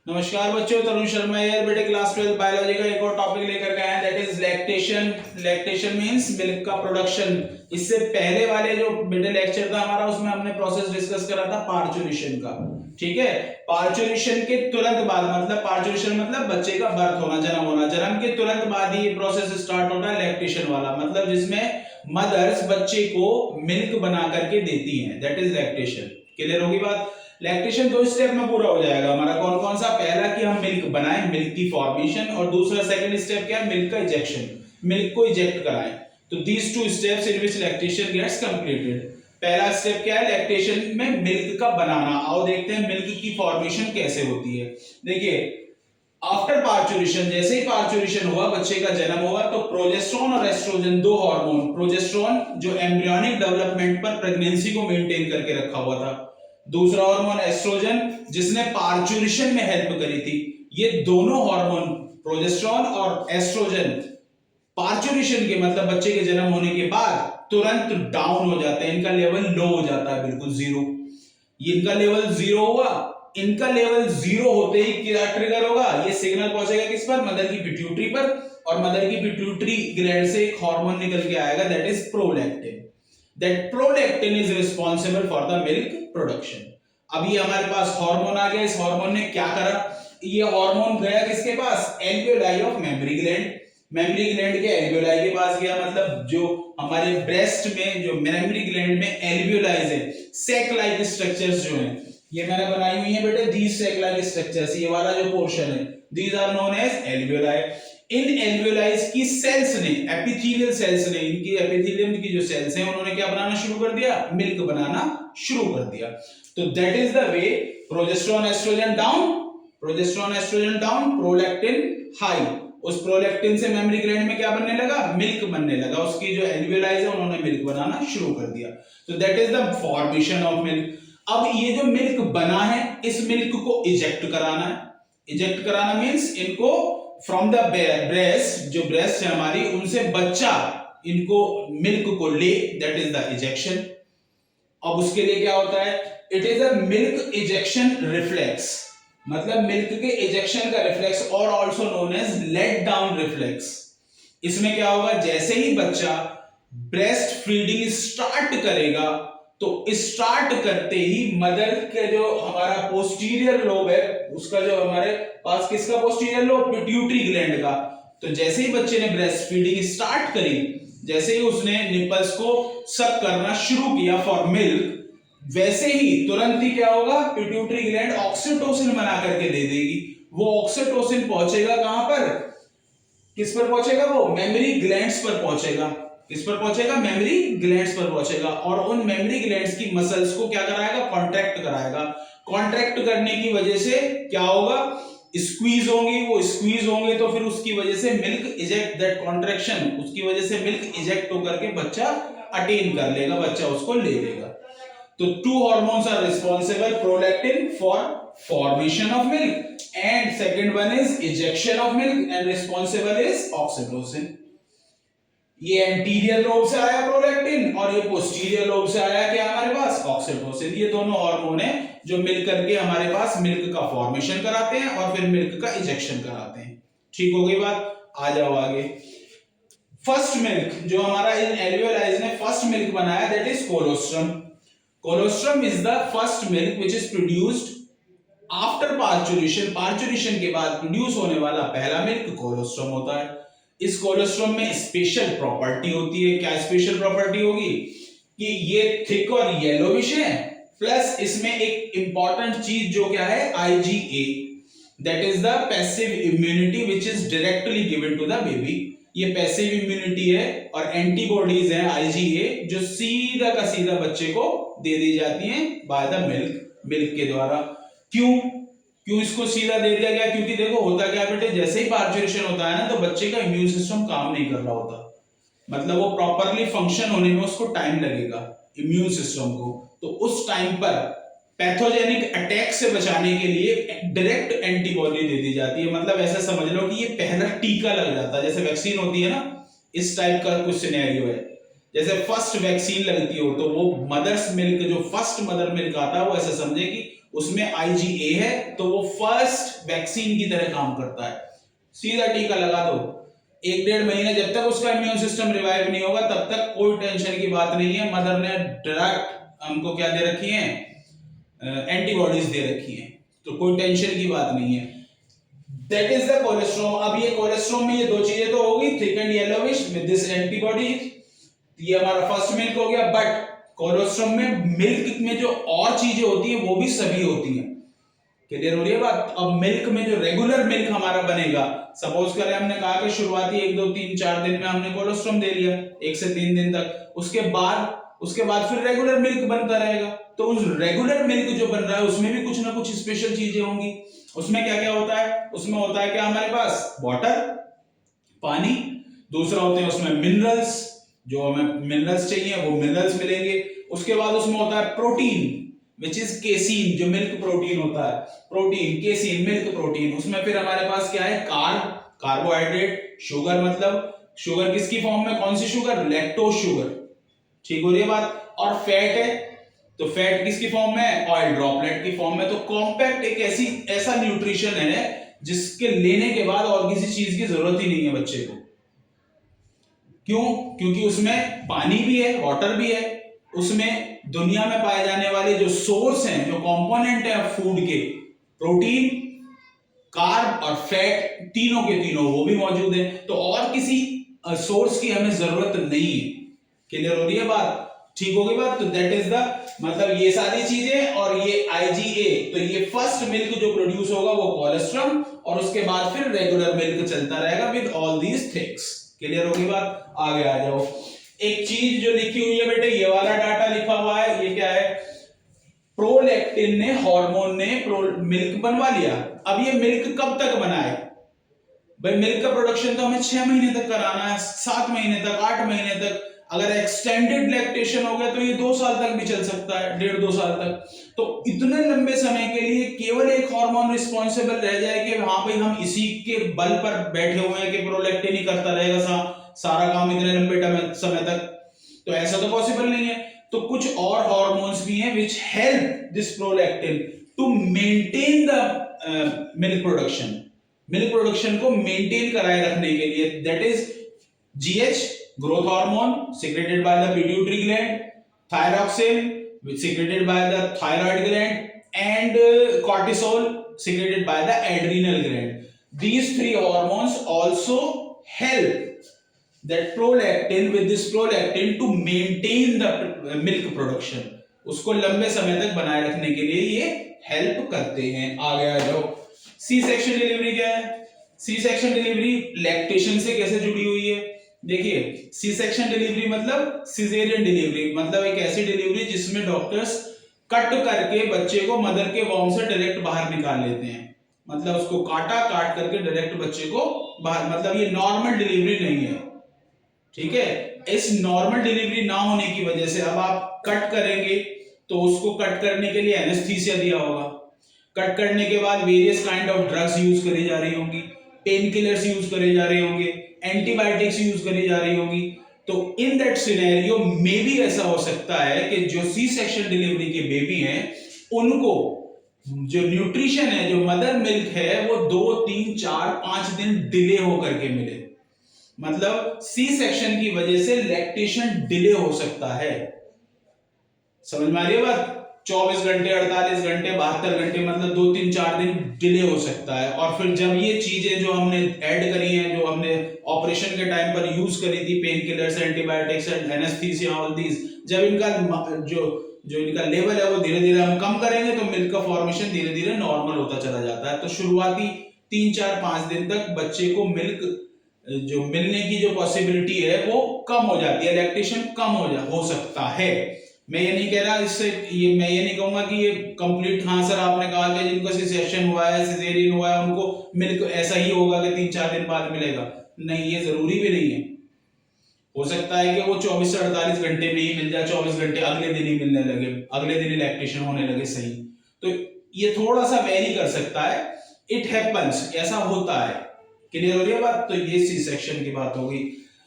नमस्कार बच्चों, तरुण शर्मा यार बेटे क्लास 12 बायोलॉजी का एक और टॉपिक लेकर के आए हैं, that is lactation. Lactation means milk का प्रोडक्शन। इससे पहले वाले जो बेटे लेक्चर था हमारा, उसमें हमने प्रोसेस डिस्कस करा था पार्चुरेशन का। ठीक है, पार्चुरेशन के तुरंत बाद, मतलब पार्चुरेशन मतलब बच्चे का बर्थ होना, जन्म होना, जन्म के तुरंत बाद ही ये प्रोसेस स्टार्ट होता है लैक्टेशन वाला, मतलब जिसमें मदर्स बच्चे को मिल्क बना करके देती हैं, दैट इज लैक्टेशन। क्लियर होगी बात? लैक्टेशन दो स्टेप में पूरा हो जाएगा हमारा। कौन कौन सा? पहला कि हम मिल्क बनाएं, मिल्क की फॉर्मेशन, और दूसरा सेकंड स्टेप क्या है? मिल्क का इजेक्शन, मिल्क को इजेक्ट कराएं। तो these two steps in which lactation gets completed. पहला स्टेप क्या है? लैक्टेशन में मिल्क का बनाना। आओ देखते हैं मिल्क की फॉर्मेशन कैसे होती है। देखिए, आफ्टर पार्चुरेशन, जैसे ही पार्चुरेशन हुआ, बच्चे का जन्म हुआ, तो प्रोजेस्टेरोन और एस्ट्रोजन, दो हार्मोन, प्रोजेस्टेरोन जो एम्ब्रियोनिक डेवलपमेंट पर प्रेगनेंसी को मेंटेन करके रखा हुआ था, दूसरा हार्मोन एस्ट्रोजन जिसने पार्चुरेशन में हेल्प करी थी, ये दोनों हार्मोन प्रोजेस्टेरोन और एस्ट्रोजन पार्चुरेशन के मतलब बच्चे के जन्म होने के बाद तुरंत डाउन हो जाते हैं, इनका लेवल लो हो जाता है, बिल्कुल जीरो। इनका लेवल जीरो हुआ, इनका लेवल जीरो होते ही क्या ट्रिगर होगा? ये सिग्नल पहुंचेगा किस पर? मदर की पिट्यूटरी पर, और मदर की पिट्यूटरी ग्लैंड से एक हार्मोन निकल के आएगा, that is prolactin. That prolactin is responsible for the milk production. अब ये हमारे पास हार्मोन आ गया, इस हार्मोन ने क्या करा? ये हार्मोन गया किसके पास? Alveoli of memory gland. Memory gland के एल्वियोलाई के पास गया, मतलब जो हमारे ब्रेस्ट में जो मेमरी ग्लैंड में एल्वियोलाइज है, सैक लाइक स्ट्रक्चर्स जो हैं, ये मैंने बनाई हुई है बेटे, दीज सैक लाइक स्ट्रक्चर्स, ये वाला जो पोर्शन है, these are known as alveoli. इन एल्वियोलाइज की सेल्स ने, एपिथेलियल सेल्स ने, इनकी एपिथेलियम की जो सेल्स हैं, उन्होंने क्या बनाना शुरू कर दिया? मिल्क बनाना शुरू कर दिया। तो that is the way progesterone estrogen down, progesterone estrogen down, prolactin high. उस प्रोलैक्टिन से मेमरी ग्लैंड में क्या बनने लगा? मिल्क बनने लगा। उसकी जो एल्वियोलाइज है, उन्होंने मिल्क बनाना शुरू कर दिया। तो that is the formation of milk. अब ये जो मिल्क बना है, इस मिल्क को इजेक्ट कराना है। इजेक्ट कराना मींस इनको फ्रॉम द ब्रेस्ट, जो ब्रेस्ट है हमारी, उनसे बच्चा इनको मिल्क को ले, दैट इज द इजेक्शन। अब उसके लिए क्या होता है? It is a milk ejection reflex, मतलब मिल्क के इजेक्शन का रिफ्लेक्स, और also known as let down reflex. इसमें क्या होगा? जैसे ही बच्चा ब्रेस्ट फीडिंग स्टार्ट करेगा, तो स्टार्ट करते ही मदर के जो हमारा पोस्टीरियर लोब है, उसका जो हमारे पास किसका पोस्टीरियर लोब? पिट्यूटरी ग्लैंड का। तो जैसे ही बच्चे ने ब्रेस्ट फीडिंग स्टार्ट करी, जैसे ही उसने निपल्स को सक करना शुरू किया फॉर मिल्क, वैसे ही तुरंत ही क्या होगा? पिट्यूटरी ग्लैंड ऑक्सीटोसिन बना करके दे देगी। वो ऑक्सीटोसिन पहुंचेगा कहां पर? किस पर पहुंचेगा? वो मेमोरी ग्लैंड्स पर पहुंचेगा। किस पर पहुंचेगा? मेमोरी ग्लैंड्स पर पहुंचेगा, और उन मेमोरी ग्लैंड्स की मसल्स को क्या कराएगा? कॉन्ट्रैक्ट कराएगा। कॉन्ट्रैक्ट करने की वजह से क्या होगा? स्क्वीज होंगी, वो स्क्वीज होंगे तो फिर उसकी वजह से मिल्क इजेक्ट, दैट कॉन्ट्रैक्शन, उसकी वजह से मिल्क इजेक्ट होकर के बच्चा अटेन कर लेगा, बच्चा उसको ले लेगा। तो two hormones are responsible, prolactin for formation of milk, and second one is ejection of milk, and responsible is oxytocin. ये एंटीरियर लोब से आया प्रोलैक्टिन, और ये पोस्टीरियर लोब से आया क्या हमारे पास? ऑक्सीटोसिन। ये दोनों हार्मोन है जो मिल करके हमारे पास मिल्क का फॉर्मेशन कराते हैं और फिर मिल्क का इजेक्शन कराते हैं। ठीक हो गई बात? आ जाओ आगे। फर्स्ट मिल्क जो हमारा इन एल्वियोलाइज ने फर्स्ट मिल्क बनाया, that is colostrum. Colostrum is the first milk which is produced after parturition. Parturition के बाद प्रोड्यूस होने वाला पहला मिल्क कोलोस्ट्रम होता है। इस कोलोस्ट्रम में स्पेशल प्रॉपर्टी होती है। क्या स्पेशल प्रॉपर्टी होगी? कि ये थिक और येलोविश है, प्लस इसमें एक इंपॉर्टेंट चीज जो क्या है? IgA, that is the passive immunity which is directly given to the baby. ये पैसिव इम्यूनिटी है और एंटीबॉडीज हैं IgA, जो सीधा का सीधा बच्चे को दे दी जाती हैं बाय द मिल्क के द्वारा। क्यों इसको सीधा दे दिया गया? क्योंकि देखो होता क्या बेटे, जैसे ही पार्चुरेशन होता है ना, तो बच्चे का इम्यून सिस्टम काम नहीं कर रहा होता, मतलब वो प्रॉपरली फंक्शन होने में उसको टाइम लगेगा इम्यून सिस्टम को। तो उस टाइम पर पैथोजेनिक अटैक से बचाने के लिए डायरेक्ट एंटीबॉडी दे दी जाती है। मतलब ऐसा समझ लो कि ये पहला टीका लग जाता है, जैसे वैक्सीन होती है ना, इस टाइप का कुछ सिनेरियो है। जैसे फर्स्ट वैक्सीन लगती हो, तो वो मदर्स मिल्क, जो फर्स्ट मदर मिल्क आता है, वो ऐसा समझे कि उसमें IgA है, तो वो फर्स्ट वैक्सीन की तरह काम करता है। सीधा टीका लगा दो, 1-1.5 महीने, जब तक उसका इम्यून सिस्टम रिवाइव नहीं होगा तब तक कोई टेंशन की बात नहीं है। मदर ने डायरेक्ट हमको क्या दे रखी है, एंटीबॉडीज दे रखी है, तो कोई टेंशन की बात नहीं है। That is the colostrum. अब ये कोलेस्ट्रॉम में ये दो चीजें तो होगी, thick and yellowish with this antibody, ये हमारा फर्स्ट मिल्क हो गया। बट कोलेस्ट्रॉम में मिल्क में जो और चीजें होती है वो भी सभी होती हैं। क्लियर हो रही है बात? अब मिल्क में जो रेगुलर मिल्क हमारा बनेगा, सपोज करें हमने कहा कि शुरुआती 1 2 3 4 दिन में हमने कोलेस्ट्रॉम दे लिया, 1 से 3 दिन तक, उसके बाद फिर रेगुलर मिल्क बनता रहेगा। तो उस रेगुलर मिल्क जो बन रहा है उसमें भी कुछ ना कुछ स्पेशल चीजें होंगी। उसमें क्या क्या होता है? उसमें होता है क्या हमारे पास, वाटर, पानी, दूसरा होते हैं उसमें मिनरल्स, जो हमें मिनरल्स चाहिए वो मिनरल्स मिलेंगे। उसके बाद उसमें होता है प्रोटीन विच इज केसीन, जो मिल्क प्रोटीन होता है, प्रोटीन केसीन मिल्क प्रोटीन। उसमें फिर हमारे पास क्या है, कार्बोहाइड्रेट, शुगर, मतलब शुगर किसकी फॉर्म में, कौन सी शुगर, लैक्टोज शुगर, ठीक हो रही है बात। और फैट है, तो फैट किसकी फॉर्म में, ऑयल ड्रॉपलेट की फॉर्म में। तो कॉम्पैक्ट एक ऐसा न्यूट्रिशन है जिसके लेने के बाद और किसी चीज की जरूरत ही नहीं है बच्चे को। क्यों? क्योंकि उसमें पानी भी है, वाटर भी है, उसमें दुनिया में पाए जाने वाले जो सोर्स हैं, जो कंपोनेंट है फूड के, प्रोटीन, कार्ब और फैट, तीनों के तीनों वो भी मौजूद है। तो और किसी सोर्स की हमें जरूरत नहीं है। क्लियर हो रही है बात? ठीक होगी बात? तो दैट इज द, मतलब ये सारी चीजें और ये IgA, तो ये फर्स्ट मिल्क जो प्रोड्यूस होगा वो कोलेस्ट्रॉम, और उसके बाद फिर रेगुलर मिल्क चलता रहेगा with all these things. Clear होगी बात? आगे आ जाओ। एक चीज जो लिखी हुई है बेटे, ये वाला डाटा लिखा हुआ है, ये क्या है, प्रोलैक्टिन ने, हार्मोन ने मिल्क बनवा लिया। अब ये मिल्क कब तक बनाए भाई? मिल्क का प्रोडक्शन तो हमें 6 महीने तक कराना है, 7 महीने तक, 8 महीने तक। अगर एक्सटेंडेड लैक्टेशन हो गया तो ये 2 साल तक भी चल सकता है, 1.5-2 साल तक। तो इतने लंबे समय के लिए केवल एक हार्मोन रिस्पॉन्सिबल रह जाए कि हाँ भाई हम इसी के बल पर बैठे हुए हैं कि प्रोलैक्टिन ही करता रहेगा सारा काम इतने लंबे समय तक, तो ऐसा तो पॉसिबल नहीं है। तो कुछ और हार्मोन्स भी हैं which help this prolactin to maintain the milk production को मेंटेन कराए रखने के लिए। दैट इज GH, growth hormone secreted by the pituitary gland, thyroxine which secreted by the thyroid gland, and cortisol secreted by the adrenal gland. These 3 hormones also help that prolactin, with this prolactin, to maintain the milk production. उसको लंबे समय तक बनाए रखने के लिए ये help करते हैं। आगे आ जाओ। सी सेक्शन डिलीवरी क्या है? सी सेक्शन डिलीवरी लैक्टेशन से कैसे जुड़ी हुई है? देखिए, सी सेक्शन डिलीवरी मतलब सिजेरियन डिलीवरी, मतलब एक ऐसी डिलीवरी जिसमें डॉक्टर्स कट करके बच्चे को मदर के वॉर्म से डायरेक्ट बाहर निकाल लेते हैं। मतलब उसको काट करके डायरेक्ट बच्चे को बाहर, मतलब ये नॉर्मल डिलीवरी नहीं है, ठीक है। इस नॉर्मल डिलीवरी ना होने की वजह से अब आप कट करेंगे तो उसको कट करने के लिए एनेस्थीसिया दिया होगा। कट करने के बाद various kind of drugs use करी जा रही होंगी, पेन किलर्स यूज करे जा रहे होंगे, एंटीबायोटिक्स यूज करी जा रही होगी। तो इन दैट सिनेरियो में भी ऐसा हो सकता है कि जो सी सेक्शन डिलीवरी के बेबी हैं उनको जो न्यूट्रिशन है, जो मदर मिल्क है, वो 2 3 4 5 दिन डिले होकर के मिले। मतलब सी सेक्शन की वजह से लैक्टेशन डिले हो सकता है। समझ में आ रही है बात? 24 घंटे, 48 घंटे, 72 घंटे, मतलब 2 3 4 दिन डिले हो सकता है। और फिर जब ये चीजें जो हमने ऐड करी हैं, जो हमने ऑपरेशन के टाइम पर यूज करी थी, pain killers, antibiotics and anaesthesia, all these, जब इनका जो इनका लेवल है वो धीरे धीरे हम कम करेंगे तो मिल्क का फॉर्मेशन धीरे धीरे नॉर्मल होता चला जाता है। तो शुरुआती 3 4 5 दिन तक बच्चे को मिल्क जो मिलने की जो पॉसिबिलिटी है वो कम हो जाती है, लैक्टेशन कम हो सकता है। मैं ये नहीं कह रहा इससे, मैं ये नहीं कहूंगा कि ये कंप्लीट, हाँ सर आपने कहा कि जिनको सिसेक्शन हुआ है, सिजेरियन हुआ है, उनको मिल्क ऐसा ही होगा कि 3 4 दिन बाद मिलेगा। नहीं, ये जरूरी भी नहीं है। हो सकता है कि वो 24 से 48 घंटे में ही मिल जाए, 24 घंटे अगले दिन ही मिलने लगे, अगले दिन ही लैक्टेशन होने लगे सही। तो ये थोड़ा सा वेरी कर सकता है, इट हैपेंस, ऐसा होता है। क्लियर हो रही है बात? तो ये सी सेक्शन की बात होगी।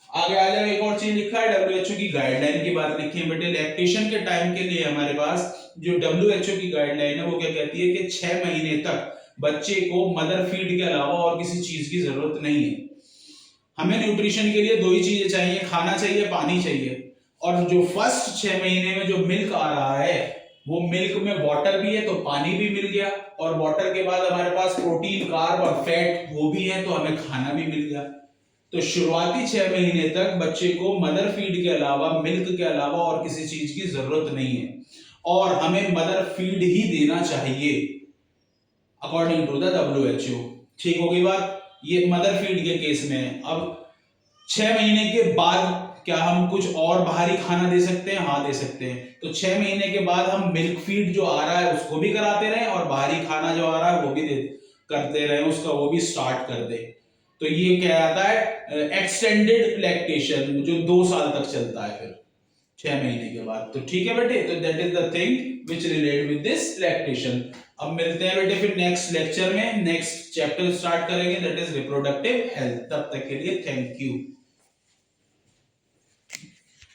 आगे आ जाओ, एक और चीज लिखा है, WHO की गाइडलाइन की बात लिखी है बेटे। लैक्टेशन के टाइम के लिए हमारे पास जो WHO की गाइडलाइन है वो क्या कहती है कि 6 महीने तक बच्चे को मदर फीड के अलावा और किसी चीज की जरूरत नहीं है। हमें न्यूट्रिशन के लिए दो ही चीजें चाहिए, खाना चाहिए, पानी चाहिए। और जो फर्स्ट 6 महीने में जो मिल्क आ रहा है वो मिल्क में वाटर भी है तो पानी भी मिल गया, और वाटर के बाद हमारे पास प्रोटीन, कार्ब और फैट वो भी है तो हमें खाना भी मिल गया। तो शुरुआती 6 महीने तक बच्चे को मदर फीड के अलावा, मिल्क के अलावा और किसी चीज की जरूरत नहीं है, और हमें मदर फीड ही देना चाहिए अकॉर्डिंग टू द WHO। ठीक हो गई बात, ये मदर फीड के केस में। अब 6 महीने के बाद क्या हम कुछ और बाहरी खाना दे सकते हैं? हाँ दे सकते हैं। तो 6 महीने के बाद हम मिल्क फीड जो आ रहा है उसको भी कराते रहें, और बाहरी खाना जो आ रहा है वो भी करते रहें, उसका वो भी स्टार्ट कर दे। तो ये क्या आता है? एक्सटेंडेड लैक्टेशन, जो 2 साल तक चलता है फिर 6 महीने के बाद। तो ठीक है बेटे, तो that is the thing which relate with this lactation. अब मिलते हैं बेटे फिर नेक्स्ट लेक्चर में, नेक्स्ट चैप्टर स्टार्ट करेंगे, दैट इज रिप्रोडक्टिव हेल्थ। तब तक के लिए थैंक यू।